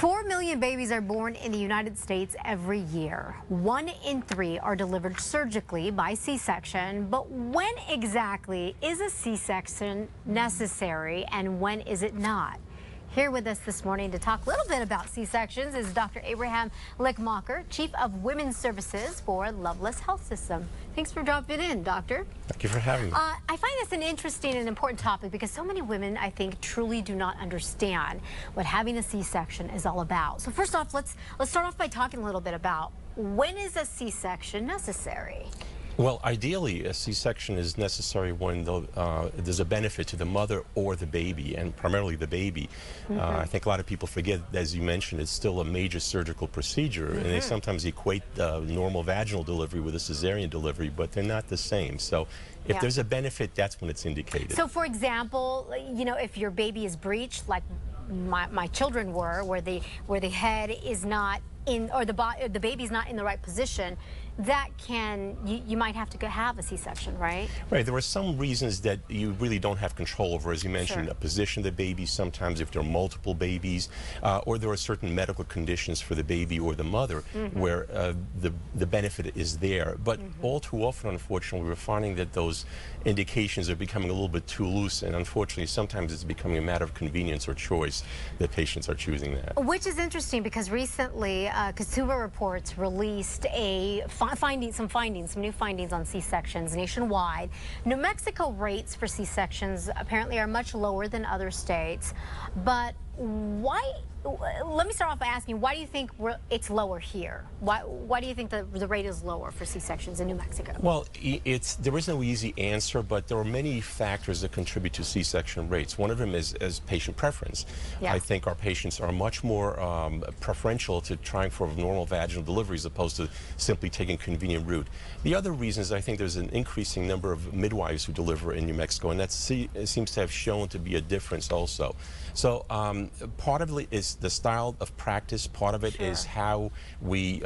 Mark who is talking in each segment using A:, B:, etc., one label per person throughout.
A: 4 million babies are born in the United States every year. 1 in 3 are delivered surgically by C-section. But when exactly is a C-section necessary and when is it not? Here with us this morning to talk a little bit about C-sections is Dr. Lichtmacher, Chief of Women's Services for Lovelace Health System. Thanks for dropping in, Doctor.
B: Thank you for having me.
A: I find this an interesting and important topic because so many women, I think, truly do not understand what having a C-section is all about. So first off, let's start off by talking a little bit about when is a C-section necessary?
B: Well, ideally, a C-section is necessary when there's a benefit to the mother or the baby, and primarily the baby. I think a lot of people forget, as you mentioned, it's still a major surgical procedure, and they sometimes equate normal vaginal delivery with a cesarean delivery, but they're not the same. So if there's a benefit, that's when it's indicated.
A: So, for example, you know, if your baby is breached, like my children were, where the head is not in, or the baby's not in the right position, that you might have to have a C-section, right?
B: Right. There are some reasons that you really don't have control over, as you mentioned, a position of the baby, sometimes if there are multiple babies, or there are certain medical conditions for the baby or the mother where the benefit is there. But all too often, unfortunately, we're finding that those indications are becoming a little bit too loose, and unfortunately, sometimes it's becoming a matter of convenience or choice that patients are choosing that.
A: Which is interesting because recently, Consumer Reports released some new findings on C-sections nationwide. New Mexico rates for C-sections apparently are much lower than other states, but why? Let me start off by asking, why do you think it's lower here? Why do you think the rate is lower for C-sections in New Mexico?
B: Well, there is no easy answer, but there are many factors that contribute to C-section rates. One of them is patient preference. I think our patients are much more preferential to trying for normal vaginal delivery as opposed to simply taking a convenient route. The other reason is I think there's an increasing number of midwives who deliver in New Mexico, and that seems to have shown to be a difference also. So part of it is the style of practice, part of it is how we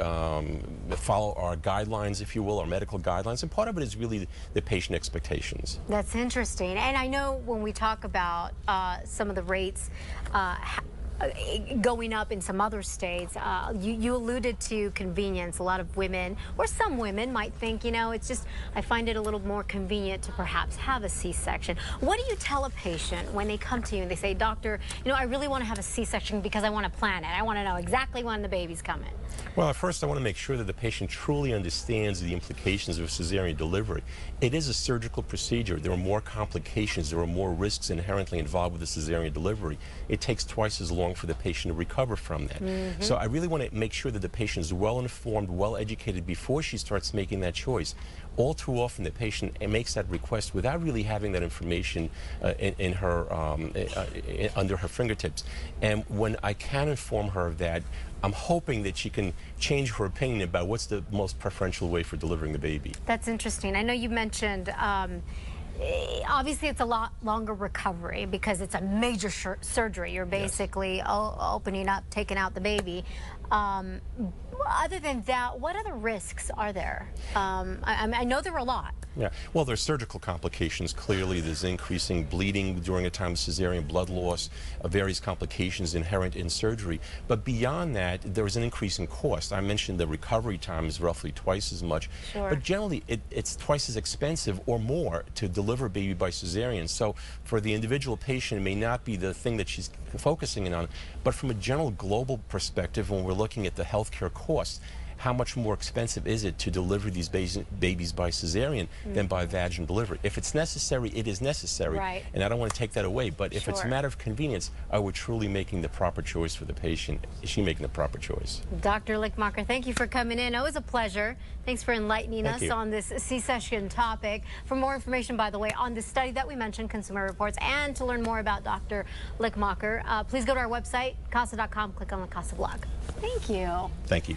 B: follow our guidelines, if you will, our medical guidelines, and part of it is really the patient expectations.
A: That's interesting. And I know when we talk about some of the rates going up in some other states, you alluded to convenience. A lot of women, or some women, might think, you know, it's just, I find it a little more convenient to perhaps have a C-section. What do you tell a patient when they come to you and they say, doctor, you know, I really want to have a C-section because I want to plan it. I want to know exactly when the baby's coming.
B: Well, at first I want to make sure that the patient truly understands the implications of cesarean delivery. It is a surgical procedure. There are more complications. There are more risks inherently involved with the cesarean delivery. It takes twice as long for the patient to recover from that. So I really want to make sure that the patient is well informed, well educated before she starts making that choice. All too often the patient makes that request without really having that information in her under her fingertips. And when I can inform her of that, I'm hoping that she can change her opinion about what's the most preferential way for delivering the baby.
A: That's interesting. I know you mentioned obviously it's a lot longer recovery because it's a major surgery. You're basically opening up, taking out the baby. Other than that, what other risks are there? I know there are a lot.
B: Yeah, well, there's surgical complications. Clearly, there's increasing bleeding during a time of cesarean, blood loss, various complications inherent in surgery. But beyond that, there's an increase in cost. I mentioned the recovery time is roughly twice as much. But generally, it's twice as expensive or more to deliver a baby by cesarean. So for the individual patient, it may not be the thing that she's focusing in on, but from a general global perspective, when we're looking at the healthcare costs, how much more expensive is it to deliver these babies by cesarean than by vaginal delivery? If it's necessary, it is necessary, and I don't want to take that away. But if it's a matter of convenience, are we truly making the proper choice for the patient? Is she making the proper choice?
A: Dr. Lichtmacher, thank you for coming in. Always a pleasure. Thanks for enlightening us on this C-section topic. For more information, by the way, on the study that we mentioned, Consumer Reports, and to learn more about Dr. Lichtmacher, please go to our website, KASA.com, click on the KASA blog. Thank you.
B: Thank you.